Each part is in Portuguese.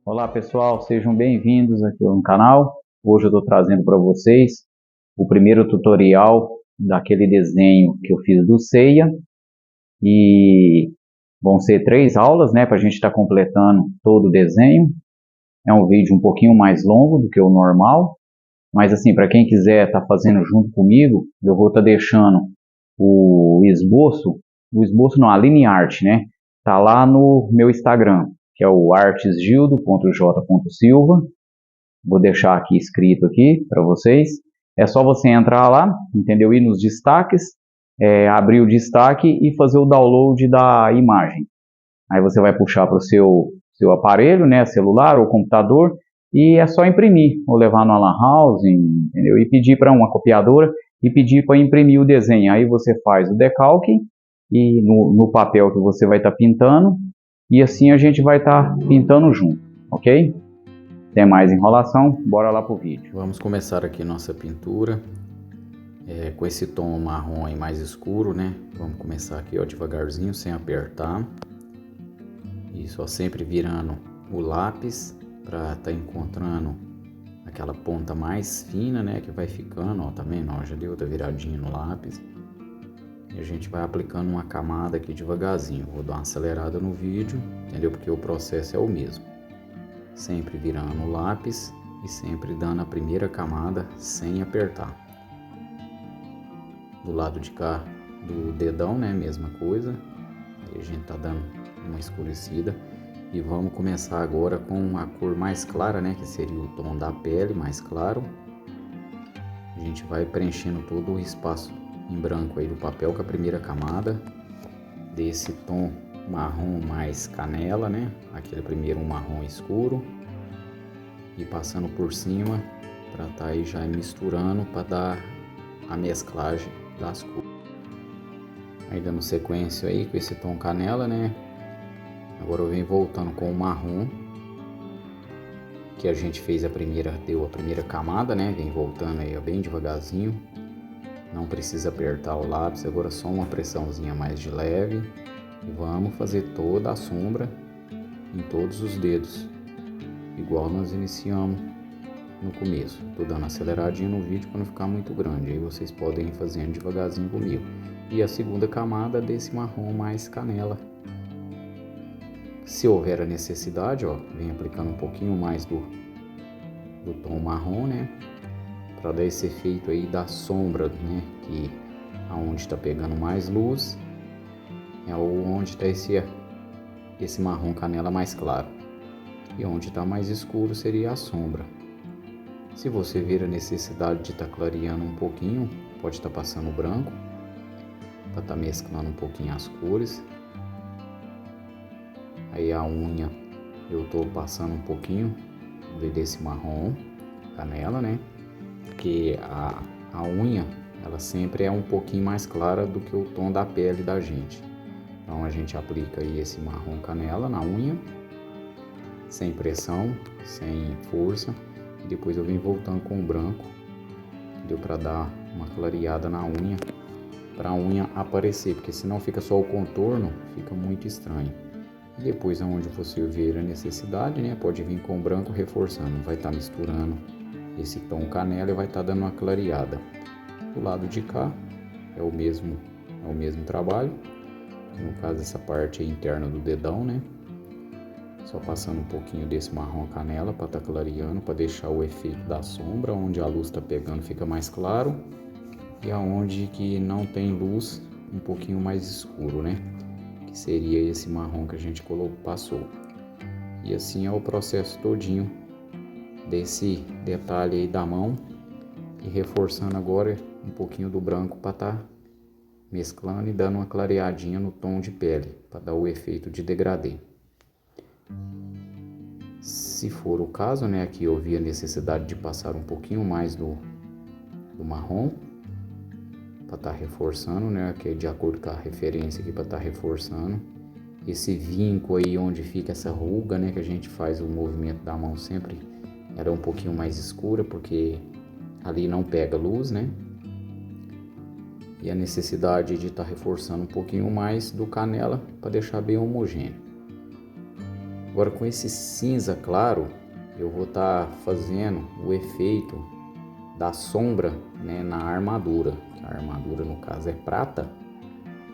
Olá pessoal, sejam bem-vindos aqui no canal. Hoje eu estou trazendo para vocês o primeiro tutorial daquele desenho que eu fiz do Seiya. E vão ser 3 aulas, né, para a gente estar completando todo o desenho. É um vídeo um pouquinho mais longo do que o normal, mas assim, para quem quiser estar fazendo junto comigo, eu vou estar deixando o esboço não, a line art, né? Tá lá no meu Instagram, que é o artesgildo.j.silva. Vou deixar aqui escrito aqui para vocês. É só você entrar lá, entendeu? Ir nos destaques, abrir o destaque e fazer o download da imagem. Aí você vai puxar para o seu aparelho, né, celular ou computador, e é só imprimir, ou levar no Lan House, entendeu? E pedir para uma copiadora e pedir para imprimir o desenho. Aí você faz o decalque e no papel que você vai estar pintando, e assim a gente vai estar pintando junto, ok? Sem mais enrolação, bora lá pro vídeo. Vamos começar aqui nossa pintura com esse tom marrom aí mais escuro, né? Vamos começar aqui, ó, devagarzinho, sem apertar. Isso, ó, sempre virando o lápis para tá encontrando aquela ponta mais fina, né? Que vai ficando, ó, tá vendo? Ó, já deu outra viradinha no lápis. E a gente vai aplicando uma camada aqui devagarzinho. Vou dar uma acelerada no vídeo, entendeu? Porque o processo é o mesmo. Sempre virando o lápis e sempre dando a primeira camada sem apertar. Do lado de cá do dedão, né, mesma coisa. Aí a gente tá dando uma escurecida e vamos começar agora com a cor mais clara, né, que seria o tom da pele mais claro. A gente vai preenchendo todo o espaço em branco aí do papel com a primeira camada desse tom marrom mais canela, né, aquele primeiro um marrom escuro, e passando por cima para tá aí já misturando para dar a mesclagem das cores. Aí dando sequência aí com esse tom canela, né? Agora eu venho voltando com o marrom que a gente fez deu a primeira camada, né? Vem voltando aí bem devagarzinho. Não precisa apertar o lápis, agora só uma pressãozinha mais de leve. E vamos fazer toda a sombra em todos os dedos, igual nós iniciamos no começo. Tô dando aceleradinho no vídeo para não ficar muito grande, aí vocês podem ir fazendo devagarzinho comigo. E a segunda camada desse marrom mais canela. Se houver a necessidade, ó, vem aplicando um pouquinho mais do tom marrom, né, para dar esse efeito aí da sombra, né, que aonde está pegando mais luz é onde está esse marrom canela mais claro, e onde está mais escuro seria a sombra. Se você ver a necessidade de estar clareando um pouquinho, pode estar passando branco para estar mesclando um pouquinho as cores. Aí a unha eu estou passando um pouquinho desse marrom canela, né? Porque a unha ela sempre é um pouquinho mais clara do que o tom da pele da gente. Então a gente aplica aí esse marrom canela na unha, sem pressão, sem força, e depois eu venho voltando com o branco, deu para dar uma clareada na unha, para a unha aparecer, porque senão fica só o contorno, fica muito estranho. E depois, aonde você ver a necessidade, né, pode vir com o branco reforçando, vai estar misturando esse tom canela e vai estar dando uma clareada. Do lado de cá é o mesmo trabalho, no caso essa parte aí interna do dedão, né, só passando um pouquinho desse marrom canela para estar clareando, para deixar o efeito da sombra, onde a luz está pegando fica mais claro, e aonde que não tem luz um pouquinho mais escuro, né, que seria esse marrom que a gente passou. E assim é o processo todinho desse detalhe aí da mão, e reforçando agora um pouquinho do branco para estar mesclando e dando uma clareadinha no tom de pele, para dar o efeito de degradê. Se for o caso, né, aqui eu vi a necessidade de passar um pouquinho mais do marrom para estar reforçando, né, que é de acordo com a referência aqui, para estar reforçando esse vinco aí onde fica essa ruga, né, que a gente faz o movimento da mão sempre era um pouquinho mais escura, porque ali não pega luz, né, e a necessidade de estar reforçando um pouquinho mais do canela para deixar bem homogêneo. Agora com esse cinza claro, eu vou estar fazendo o efeito da sombra, né, na armadura. A armadura no caso é prata,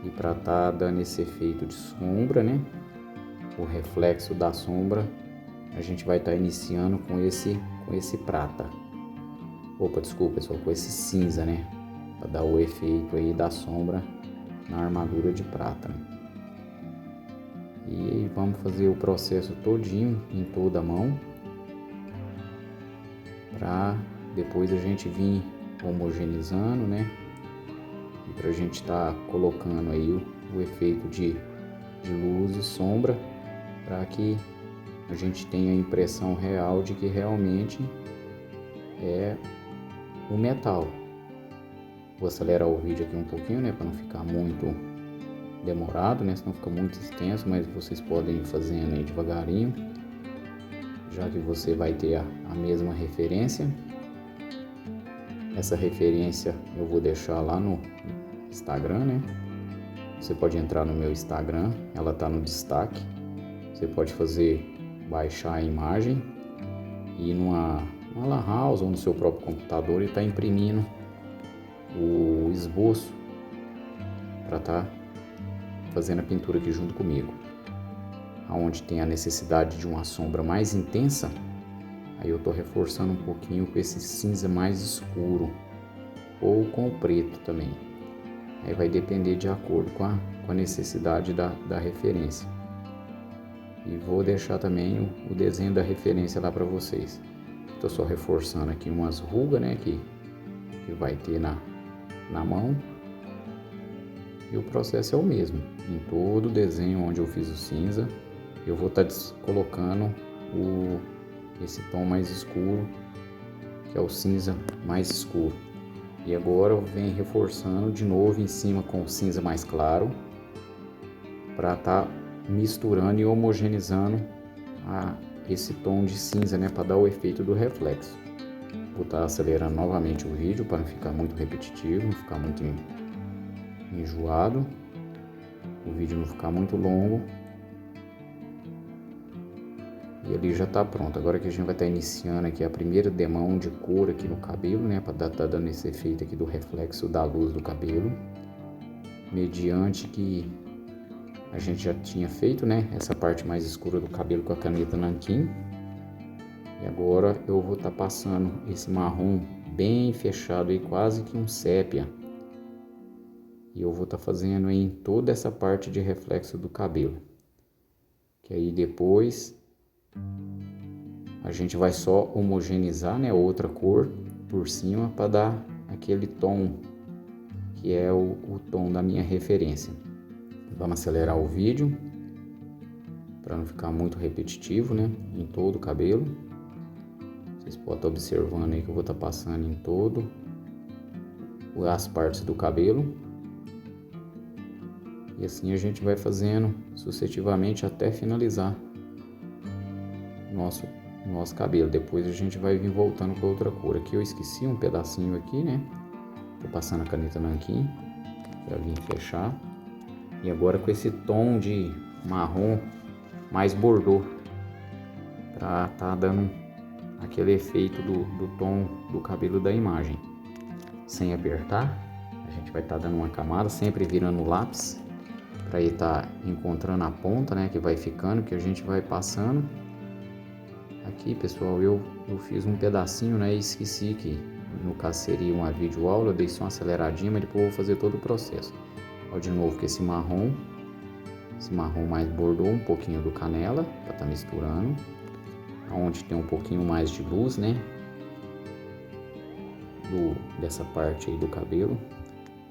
e para estar dando esse efeito de sombra, né, o reflexo da sombra, a gente vai estar iniciando com esse prata. Opa, desculpa pessoal, com esse cinza, né, para dar o efeito aí da sombra na armadura de prata. E vamos fazer o processo todinho em toda a mão, para depois a gente vir homogeneizando, né? E para a gente estar colocando aí o efeito de luz e sombra, para que a gente tenha a impressão real de que realmente é o metal. Vou acelerar o vídeo aqui um pouquinho, né, para não ficar muito demorado, né, senão fica muito extenso, mas vocês podem ir fazendo aí devagarinho, já que você vai ter a mesma referência. Essa referência eu vou deixar lá no Instagram, né? Você pode entrar no meu Instagram, ela tá no destaque. Você pode baixar a imagem e ir numa lan house ou no seu próprio computador e tá imprimindo o esboço para estar fazendo a pintura aqui junto comigo. Aonde tem a necessidade de uma sombra mais intensa, aí eu tô reforçando um pouquinho com esse cinza mais escuro ou com o preto também. Aí vai depender de acordo com a necessidade da referência. E vou deixar também o desenho da referência lá para vocês. Estou só reforçando aqui umas rugas, né, que vai ter na mão. E o processo é o mesmo. Em todo o desenho onde eu fiz o cinza, eu vou estar colocando esse tom mais escuro, que é o cinza mais escuro. E agora eu venho reforçando de novo em cima com o cinza mais claro, para estar misturando e homogeneizando esse tom de cinza, né, para dar o efeito do reflexo. Vou estar acelerando novamente o vídeo para não ficar muito repetitivo, não ficar muito enjoado, o vídeo não ficar muito longo. E ali já está pronto. Agora que a gente vai estar iniciando aqui a primeira demão de cor aqui no cabelo, né, para estar dando esse efeito aqui do reflexo da luz do cabelo, mediante que a gente já tinha feito, né, essa parte mais escura do cabelo com a caneta nanquim. E agora eu vou estar passando esse marrom bem fechado aí, quase que um sépia. E eu vou estar fazendo aí em toda essa parte de reflexo do cabelo. Que aí depois a gente vai só homogeneizar, né, outra cor por cima para dar aquele tom que é o tom da minha referência. Vamos acelerar o vídeo para não ficar muito repetitivo, né, em todo o cabelo. Vocês podem estar observando aí que eu vou estar passando em todo as partes do cabelo. E assim a gente vai fazendo sucessivamente até finalizar nosso cabelo. Depois a gente vai vir voltando com outra cor. Aqui eu esqueci um pedacinho aqui, né? Tô passando a caneta nanquim para vir fechar. E agora com esse tom de marrom mais bordô, para tá dando aquele efeito do tom do cabelo da imagem. Sem apertar, a gente vai estar dando uma camada, sempre virando o lápis, para ir estar encontrando a ponta, né, que vai ficando, que a gente vai passando. Aqui, pessoal, eu fiz um pedacinho, né, e esqueci que no caso seria uma videoaula, eu dei só uma aceleradinha, mas depois eu vou fazer todo o processo. Ó, de novo com esse marrom mais bordô, um pouquinho do canela, para estar misturando. Onde tem um pouquinho mais de luz, né, dessa parte aí do cabelo,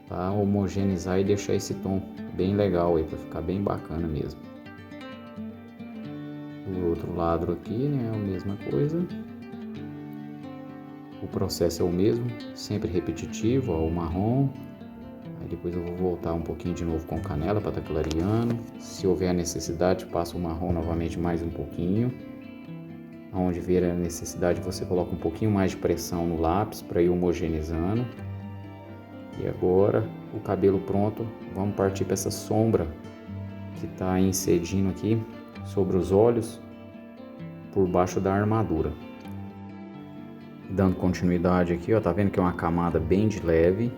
para homogeneizar e deixar esse tom bem legal aí, para ficar bem bacana mesmo. Do outro lado aqui, né, a mesma coisa. O processo é o mesmo, sempre repetitivo, ó, o marrom. Aí depois eu vou voltar um pouquinho de novo com canela para estar clareando. Se houver a necessidade, passo o marrom novamente mais um pouquinho. Onde ver a necessidade, você coloca um pouquinho mais de pressão no lápis para ir homogeneizando. E agora, o cabelo pronto, vamos partir para essa sombra que está incidindo aqui sobre os olhos, por baixo da armadura. Dando continuidade aqui, ó, tá vendo que é uma camada bem de leve,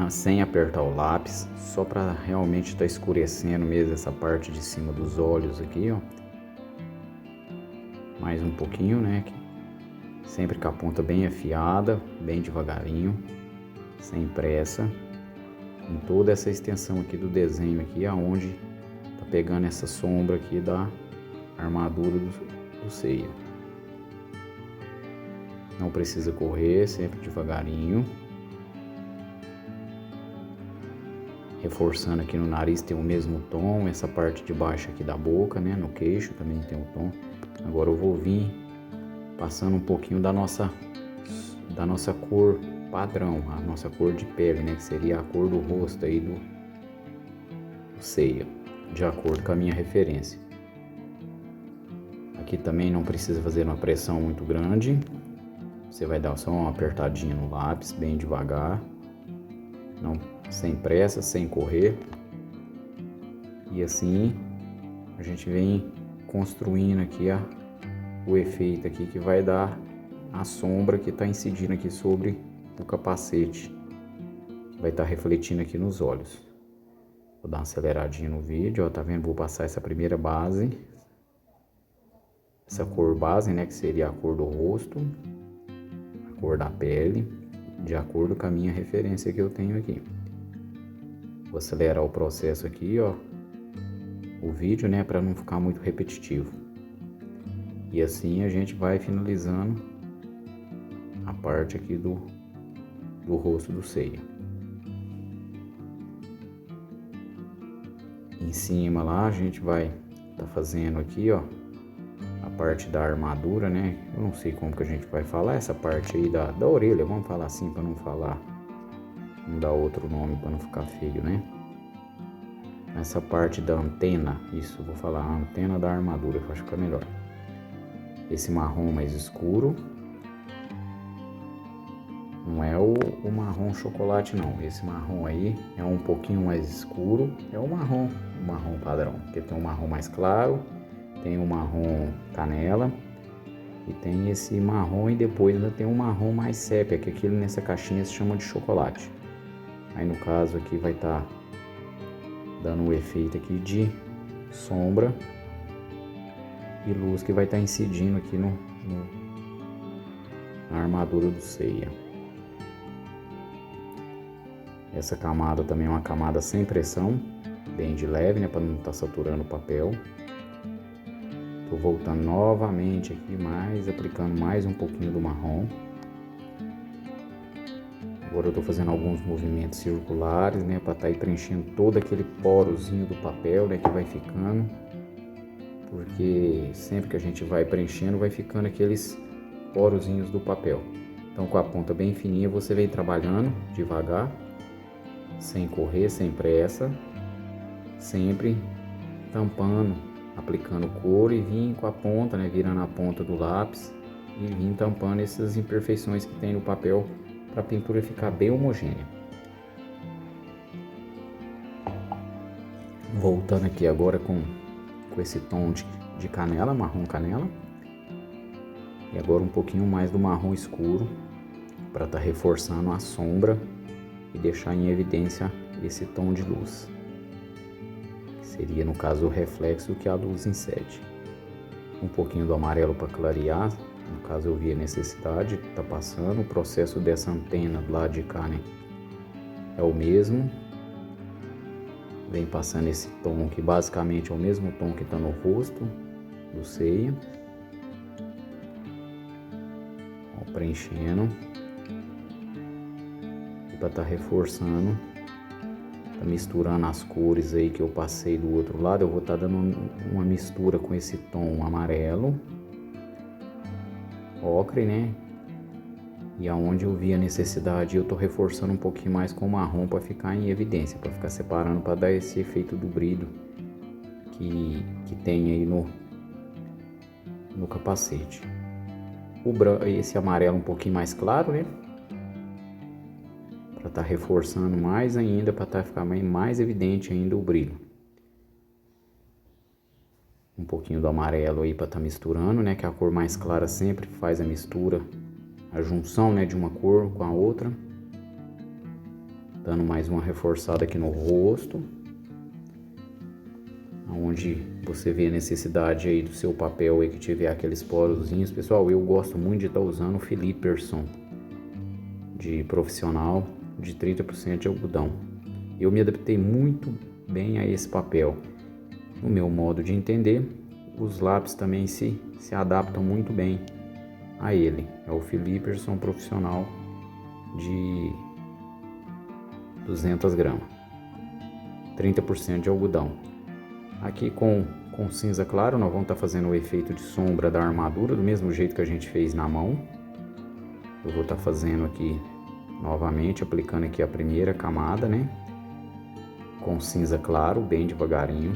sem apertar o lápis, só para realmente estar escurecendo mesmo essa parte de cima dos olhos aqui, ó. Mais um pouquinho, né? Sempre com a ponta bem afiada, bem devagarinho, sem pressa, em toda essa extensão aqui do desenho aqui, aonde tá pegando essa sombra aqui da armadura do Seiya. Não precisa correr, sempre devagarinho. Reforçando aqui no nariz tem o mesmo tom, essa parte de baixo aqui da boca, né? No queixo também tem o tom. Agora eu vou vir passando um pouquinho da nossa cor padrão, a nossa cor de pele, né? Que seria a cor do rosto aí do Seiya, de acordo com a minha referência. Aqui também não precisa fazer uma pressão muito grande. Você vai dar só uma apertadinha no lápis, bem devagar, não, sem pressa, sem correr. E assim a gente vem construindo aqui o efeito aqui que vai dar a sombra que está incidindo aqui sobre o capacete, que vai estar refletindo aqui nos olhos. Vou dar uma aceleradinha no vídeo, ó, tá vendo? Vou passar essa primeira base, essa cor base, né, que seria a cor do rosto, cor da pele, de acordo com a minha referência que eu tenho aqui. Vou acelerar o processo aqui, ó, o vídeo, né, para não ficar muito repetitivo. E assim a gente vai finalizando a parte aqui do rosto do Seiya. Em cima lá a gente vai tá fazendo aqui, ó, a parte da armadura, né? Eu não sei como que a gente vai falar essa parte aí da orelha, vamos falar assim para não dar outro nome para não ficar feio, né? Essa parte da antena, isso, vou falar a antena da armadura, que eu acho que é melhor. Esse marrom mais escuro, não é o marrom chocolate não, esse marrom aí é um pouquinho mais escuro, é o marrom padrão, porque tem um marrom mais claro, tem um marrom canela e tem esse marrom, e depois ainda tem um marrom mais sépia, que aquilo nessa caixinha se chama de chocolate. Aí no caso aqui vai estar dando um efeito aqui de sombra e luz que vai estar incidindo aqui na armadura do Seiya. Essa camada também é uma camada sem pressão, bem de leve, né, para não estar saturando o papel. Tô voltando novamente aqui, aplicando mais um pouquinho do marrom. Agora eu tô fazendo alguns movimentos circulares, né, para estar aí preenchendo todo aquele porozinho do papel, né, que vai ficando. Porque sempre que a gente vai preenchendo, vai ficando aqueles porozinhos do papel. Então com a ponta bem fininha você vem trabalhando devagar, sem correr, sem pressa, sempre tampando, aplicando cor e vim com a ponta, né, virando a ponta do lápis e vim tampando essas imperfeições que tem no papel para a pintura ficar bem homogênea. Voltando aqui agora com esse tom de canela, marrom canela, e agora um pouquinho mais do marrom escuro para estar reforçando a sombra e deixar em evidência esse tom de luz, que seria no caso o reflexo que a luz incide. Um pouquinho do amarelo para clarear, no caso eu vi a necessidade, tá passando. O processo dessa antena do lado de cá, né, é o mesmo, vem passando esse tom que basicamente é o mesmo tom que está no rosto do Seiya, preenchendo. Para estar reforçando, tá misturando as cores aí que eu passei do outro lado. Eu vou estar dando uma mistura com esse tom amarelo, ocre, né? E aonde eu vi a necessidade, eu tô reforçando um pouquinho mais com o marrom para ficar em evidência, para ficar separando, para dar esse efeito do brilho que tem aí no capacete. Esse amarelo um pouquinho mais claro, né? Para estar reforçando mais ainda, para ficar mais evidente ainda o brilho. um pouquinho do amarelo aí para estar misturando, né? Que a cor mais clara sempre faz a mistura, a junção, né, de uma cor com a outra. Dando mais uma reforçada aqui no rosto, onde você vê a necessidade aí do seu papel aí que tiver aqueles porozinhos. Pessoal, eu gosto muito de estar usando o Philipperson de profissional de 30% de algodão. Eu me adaptei muito bem a esse papel. No meu modo de entender, os lápis também se adaptam muito bem a ele. É o Philipperson profissional de 200 gramas, 30% de algodão. Aqui com cinza claro nós vamos estar fazendo o efeito de sombra da armadura, do mesmo jeito que a gente fez na mão. Eu vou estar fazendo aqui novamente, aplicando aqui a primeira camada, né? Com cinza claro, bem devagarinho,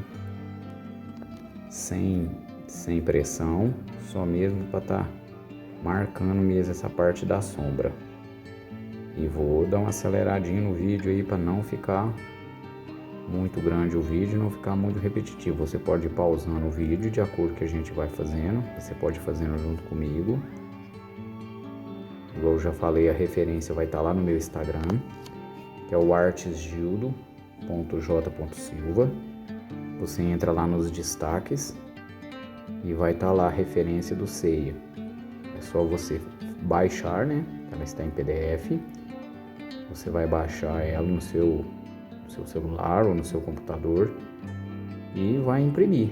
sem pressão, só mesmo para estar marcando mesmo essa parte da sombra. E vou dar uma aceleradinha no vídeo aí para não ficar muito grande o vídeo, não ficar muito repetitivo. Você pode ir pausando o vídeo de acordo com que a gente vai fazendo, você pode ir fazendo junto comigo. Igual eu já falei, a referência vai estar lá no meu Instagram, que é o artesgildo.j.silva. Você entra lá nos destaques e vai estar lá a referência do ceia. É só você baixar, né? Ela está em PDF. Você vai baixar ela no seu celular ou no seu computador e vai imprimir.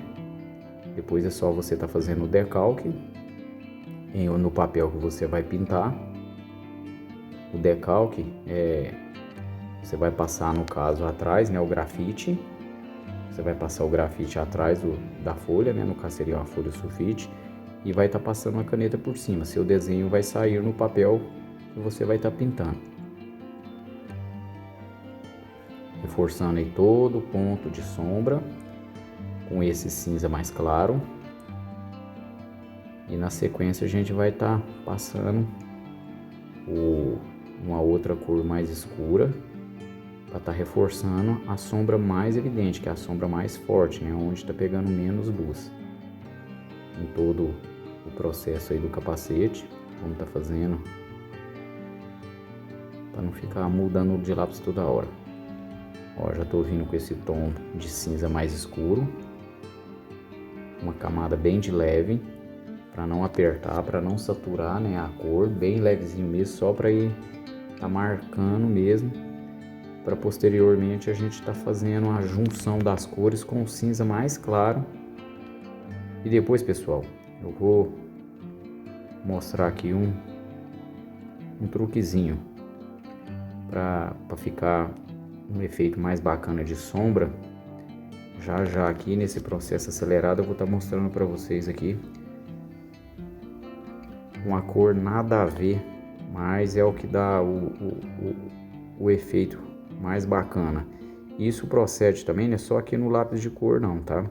Depois é só você estar fazendo o decalque no papel que você vai pintar. O decalque você vai passar, no caso, atrás, né, o grafite. Você vai passar o grafite atrás da folha, né, no caso seria uma folha sulfite, e vai estar passando a caneta por cima. Seu desenho vai sair no papel que você vai estar pintando. Reforçando aí todo o ponto de sombra com esse cinza mais claro. E na sequência a gente vai estar passando uma outra cor mais escura para estar reforçando a sombra mais evidente, que é a sombra mais forte, né, onde está pegando menos luz. Em todo o processo aí do capacete, vamos estar fazendo para não ficar mudando de lápis toda hora. Ó, já estou vindo com esse tom de cinza mais escuro, uma camada bem de leve, para não apertar, para não saturar, né, a cor, bem levezinho mesmo, só para ir tá marcando mesmo, para posteriormente a gente tá fazendo a junção das cores com o cinza mais claro. E depois, pessoal, eu vou mostrar aqui um truquezinho para ficar um efeito mais bacana de sombra. Já aqui nesse processo acelerado eu vou estar mostrando para vocês aqui uma cor nada a ver, mas é o que dá o efeito mais bacana. Isso procede também, não é só aqui no lápis de cor não, tá?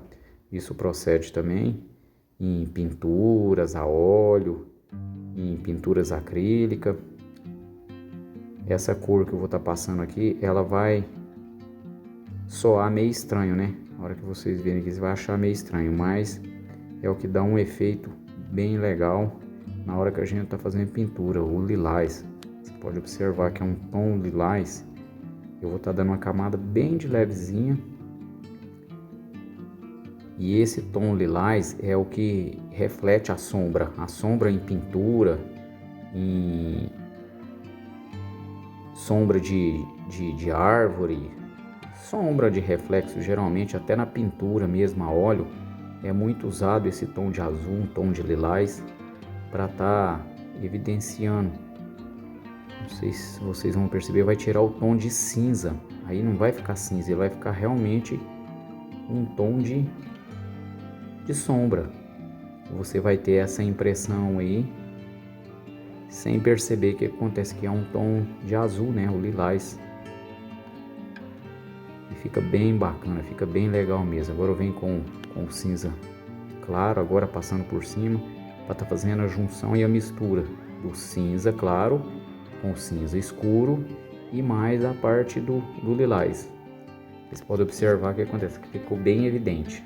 Isso procede também em pinturas a óleo, em pinturas acrílicas. Essa cor que eu vou estar passando aqui, ela vai soar meio estranho, né? Na hora que vocês verem aqui, você vai achar meio estranho, mas é o que dá um efeito bem legal na hora que a gente está fazendo pintura. O lilás, você pode observar que é um tom lilás. Eu vou estar dando uma camada bem de levezinha. E esse tom lilás é o que reflete a sombra em pintura, em sombra de árvore, sombra de reflexo, geralmente até na pintura mesmo a óleo, é muito usado esse tom de azul, um tom de lilás, para estar evidenciando. Não sei se vocês vão perceber, vai tirar o tom de cinza, aí não vai ficar cinza, ele vai ficar realmente um tom de sombra. Você vai ter essa impressão aí, sem perceber que acontece que é um tom de azul, né, o lilás. E fica bem bacana, fica bem legal mesmo. Agora eu venho com cinza claro, agora passando por cima, para estar fazendo a junção e a mistura do cinza claro com cinza escuro e mais a parte do lilás. Vocês podem observar o que acontece, que ficou bem evidente.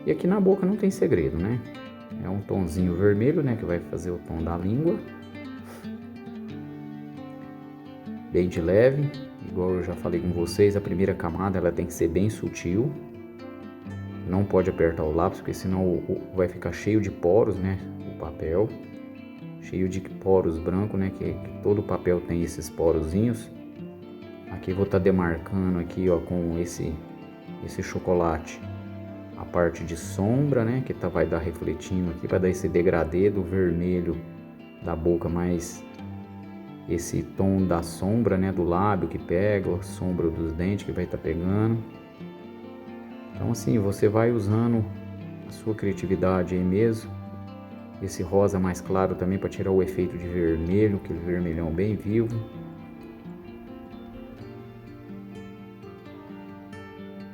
E aqui na boca não tem segredo, né? É um tonzinho vermelho, né, que vai fazer o tom da língua. Bem de leve, igual eu já falei com vocês, a primeira camada ela tem que ser bem sutil. Não pode apertar o lápis, porque senão vai ficar cheio de poros, né, o papel. Cheio de poros brancos, né, que todo papel tem esses porozinhos. Aqui eu vou estar demarcando aqui, ó, com esse chocolate a parte de sombra, né, que vai dar refletindo aqui para dar esse degradê do vermelho da boca, mais esse tom da sombra, né, do lábio que pega, a sombra dos dentes que vai estar pegando. Então assim, você vai usando a sua criatividade aí mesmo. Esse rosa mais claro também para tirar o efeito de vermelho, aquele vermelhão bem vivo.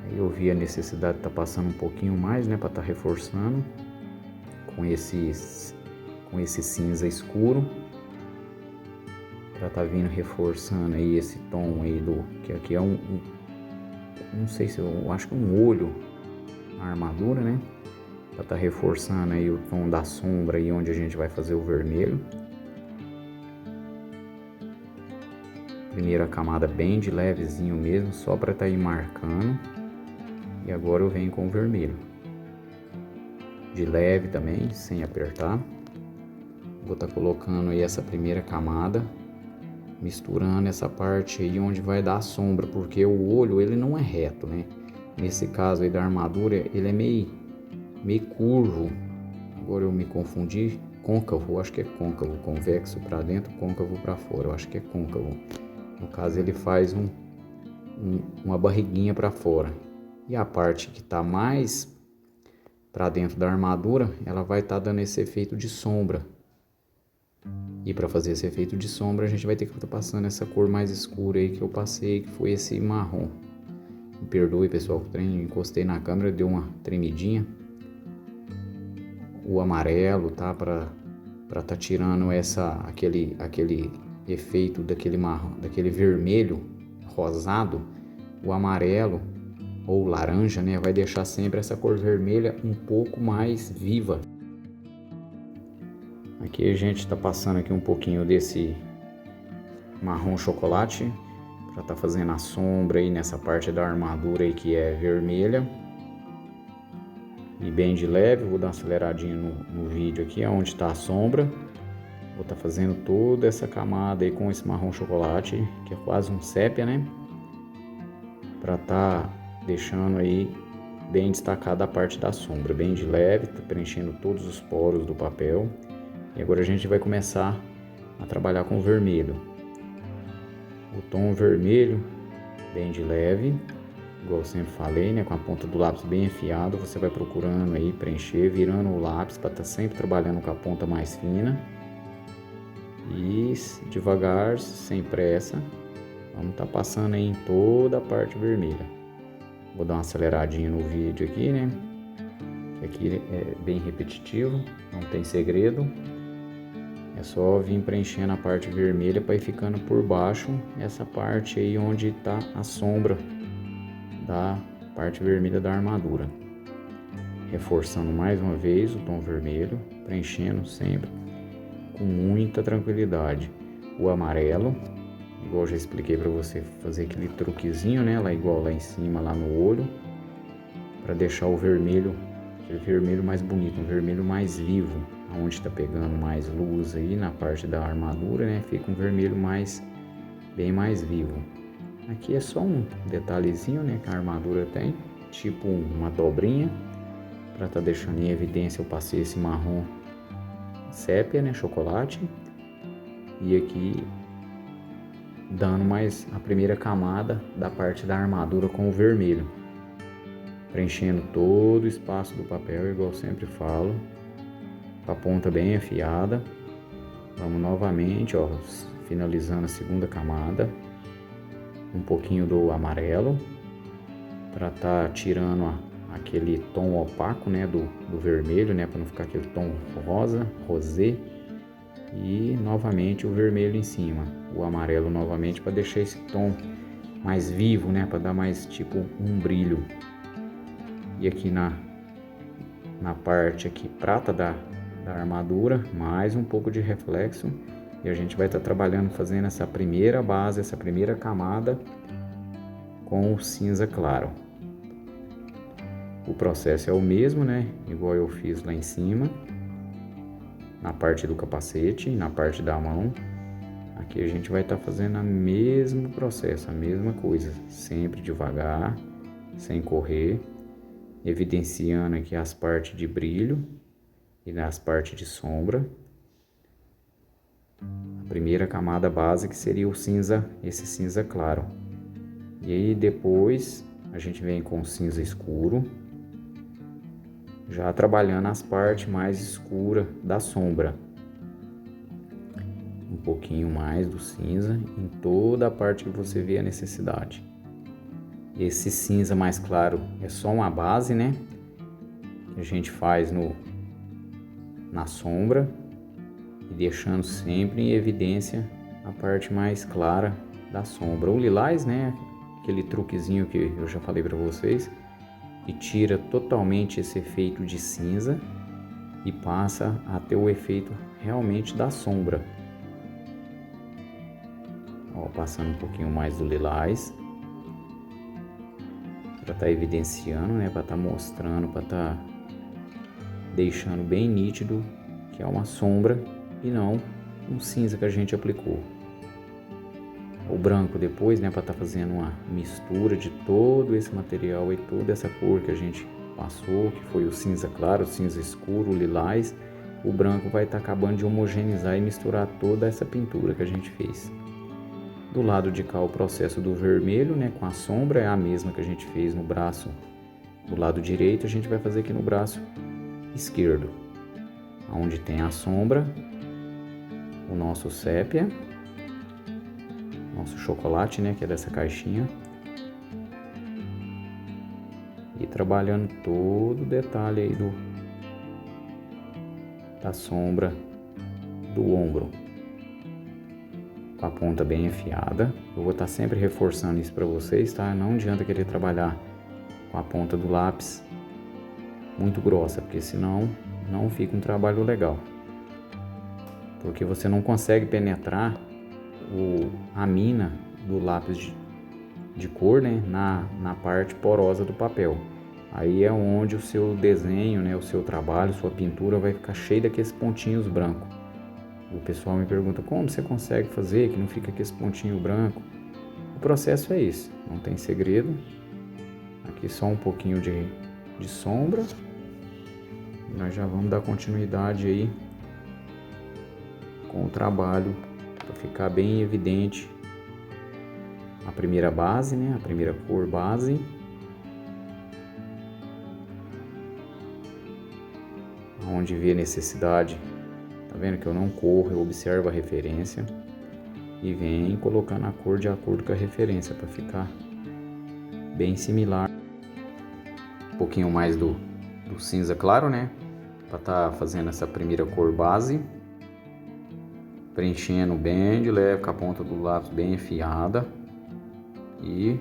Aí eu vi a necessidade de estar passando um pouquinho mais, né, para estar reforçando com esse cinza escuro. Já tá vindo reforçando aí esse tom aí que aqui é não sei se eu acho que um olho na armadura, né? Pra tá reforçando aí o tom da sombra aí onde a gente vai fazer o vermelho. Primeira camada bem de levezinho mesmo, só para tá aí marcando. E agora eu venho com o vermelho. De leve também, sem apertar. Vou estar colocando aí essa primeira camada, misturando essa parte aí onde vai dar a sombra, porque o olho ele não é reto, né? Nesse caso aí da armadura, ele é meio curvo. Agora eu me confundi, côncavo, acho que é côncavo, convexo para dentro, côncavo para fora, eu acho que é côncavo. No caso ele faz uma barriguinha para fora. E a parte que está mais para dentro da armadura, ela vai estar dando esse efeito de sombra. E para fazer esse efeito de sombra, a gente vai ter que estar passando essa cor mais escura aí que eu passei, que foi esse marrom. Me perdoe, pessoal, que eu encostei na câmera, deu uma tremidinha. O amarelo, tá? Para tá tirando aquele efeito daquele marrom, daquele vermelho rosado. O amarelo ou laranja, né? Vai deixar sempre essa cor vermelha um pouco mais viva. Aqui a gente está passando aqui um pouquinho desse marrom chocolate para tá fazendo a sombra aí nessa parte da armadura aí que é vermelha. E bem de leve, vou dar uma aceleradinha no vídeo aqui, onde está a sombra. Vou estar fazendo toda essa camada aí com esse marrom chocolate, que é quase um sépia, né? Para tá deixando aí bem destacada a parte da sombra, bem de leve, tá preenchendo todos os poros do papel. E agora a gente vai começar a trabalhar com o vermelho. O tom vermelho, bem de leve, igual eu sempre falei, né? Com a ponta do lápis bem afiado, você vai procurando aí preencher, virando o lápis para estar sempre trabalhando com a ponta mais fina. E devagar, sem pressa, vamos estar passando aí em toda a parte vermelha. Vou dar uma aceleradinha no vídeo aqui, né? Aqui é bem repetitivo, não tem segredo. É só vir preenchendo a parte vermelha para ir ficando por baixo essa parte aí onde está a sombra da parte vermelha da armadura. Reforçando mais uma vez o tom vermelho, preenchendo sempre com muita tranquilidade. O amarelo, igual eu já expliquei para você, fazer aquele truquezinho, né, lá igual lá em cima, lá no olho, para deixar o vermelho, aquele vermelho mais bonito, um vermelho mais vivo, onde está pegando mais luz aí na parte da armadura, né, fica um vermelho bem mais vivo. Aqui é só um detalhezinho, né, que a armadura tem, tipo uma dobrinha, para tá deixando em evidência. Eu passei esse marrom sépia, né, chocolate, e aqui dando mais a primeira camada da parte da armadura com o vermelho, preenchendo todo o espaço do papel, igual eu sempre falo, com a ponta bem afiada. Vamos novamente, ó, finalizando a segunda camada, um pouquinho do amarelo, para tá tirando aquele tom opaco, né, do vermelho, né, para não ficar aquele tom rosé. E novamente o vermelho em cima, o amarelo novamente para deixar esse tom mais vivo, né, para dar mais tipo um brilho. E aqui na parte aqui prata da armadura, mais um pouco de reflexo, e a gente vai estar trabalhando, fazendo essa primeira base, essa primeira camada com o cinza claro. O processo é o mesmo, né? Igual eu fiz lá em cima, na parte do capacete, na parte da mão. Aqui a gente vai estar fazendo o mesmo processo, a mesma coisa, sempre devagar, sem correr, evidenciando aqui as partes de brilho e nas partes de sombra. A primeira camada base que seria o cinza, esse cinza claro. E aí depois a gente vem com o cinza escuro, já trabalhando as partes mais escuras da sombra. Um pouquinho mais do cinza em toda a parte que você vê a necessidade. Esse cinza mais claro é só uma base, né? Que a gente faz na sombra e deixando sempre em evidência a parte mais clara da sombra. O lilás, né? Aquele truquezinho que eu já falei para vocês, que tira totalmente esse efeito de cinza e passa a ter o efeito realmente da sombra. Ó, passando um pouquinho mais do lilás, para estar evidenciando, né? Para estar mostrando, para estar deixando bem nítido que é uma sombra e não um cinza que a gente aplicou. O branco depois, né? Para estar fazendo uma mistura de todo esse material e toda essa cor que a gente passou, que foi o cinza claro, o cinza escuro, o lilás. O branco vai estar acabando de homogeneizar e misturar toda essa pintura que a gente fez. Do lado de cá o processo do vermelho, né, com a sombra é a mesma que a gente fez no braço do lado direito, a gente vai fazer aqui no braço esquerdo. Onde tem a sombra, o nosso sépia, nosso chocolate, né, que é dessa caixinha. E trabalhando todo o detalhe aí da sombra do ombro. Com a ponta bem afiada. Eu vou estar sempre reforçando isso para vocês, tá? Não adianta querer trabalhar com a ponta do lápis muito grossa, porque senão não fica um trabalho legal. Porque você não consegue penetrar a mina do lápis de cor, né, na parte porosa do papel. Aí é onde o seu desenho, né, o seu trabalho, sua pintura vai ficar cheio daqueles pontinhos brancos. O pessoal me pergunta como você consegue fazer que não fica com esse pontinho branco. O processo é esse, não tem segredo. Aqui só um pouquinho de sombra. Nós já vamos dar continuidade aí com o trabalho para ficar bem evidente a primeira base, né? A primeira cor base. Onde vê a necessidade. Tá vendo que eu não corro, eu observo a referência e venho colocando a cor de acordo com a referência para ficar bem similar. Um pouquinho mais do cinza claro, né? Para estar fazendo essa primeira cor base. Preenchendo bem de leve com a ponta do lápis bem afiada. E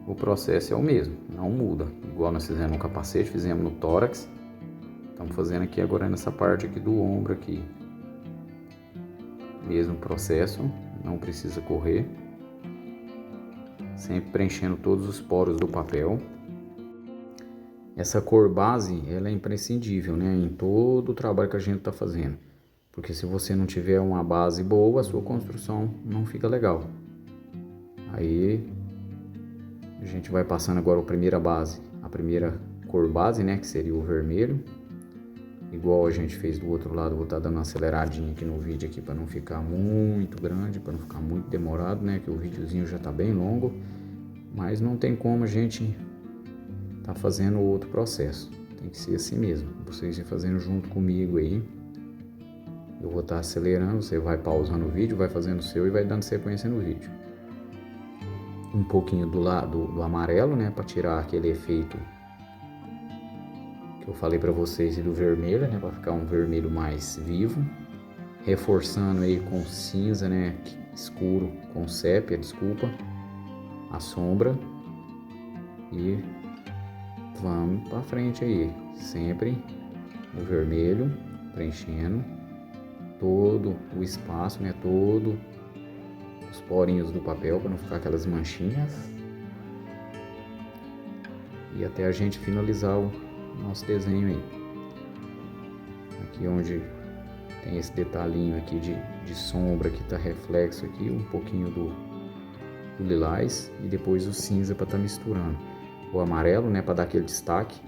o processo é o mesmo, não muda. Igual nós fizemos no capacete, fizemos no tórax. Estamos fazendo aqui agora nessa parte aqui do ombro aqui. Mesmo processo, não precisa correr. Sempre preenchendo todos os poros do papel. Essa cor base, ela é imprescindível, né? Em todo o trabalho que a gente está fazendo. Porque se você não tiver uma base boa, a sua construção não fica legal. Aí a gente vai passando agora a primeira base. A primeira cor base, né? Que seria o vermelho. Igual a gente fez do outro lado, vou estar dando uma aceleradinha aqui no vídeo aqui para não ficar muito grande, para não ficar muito demorado, né? Que o videozinho já está bem longo, mas não tem como a gente tá fazendo outro processo. Tem que ser assim mesmo. Vocês vão fazendo junto comigo aí. Eu vou estar acelerando, você vai pausando o vídeo, vai fazendo o seu e vai dando sequência no vídeo. Um pouquinho do lado do amarelo, né? Para tirar aquele efeito que eu falei para vocês, e do vermelho, né, para ficar um vermelho mais vivo, reforçando aí com cinza, né, escuro, com sépia, desculpa, a sombra, e vamos para frente aí, sempre no vermelho, preenchendo todo o espaço, né, todo os porinhos do papel para não ficar aquelas manchinhas. E até a gente finalizar o nosso desenho aí. Aqui onde tem esse detalhinho aqui de sombra que tá reflexo aqui, um pouquinho do lilás e depois o cinza para estar misturando. O amarelo, né, para dar aquele destaque.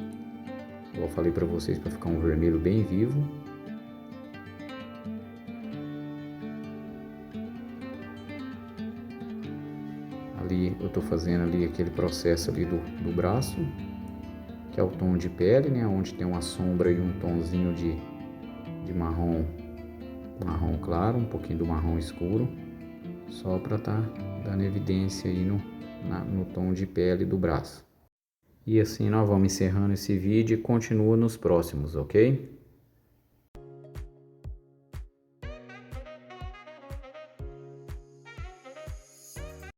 Igual eu falei para vocês, para ficar um vermelho bem vivo. Ali eu tô fazendo ali aquele processo ali do braço, que é o tom de pele, né, onde tem uma sombra e um tonzinho de marrom claro, um pouquinho do marrom escuro, só para tá dando evidência aí no tom de pele do braço. E assim nós vamos encerrando esse vídeo e continua nos próximos, ok?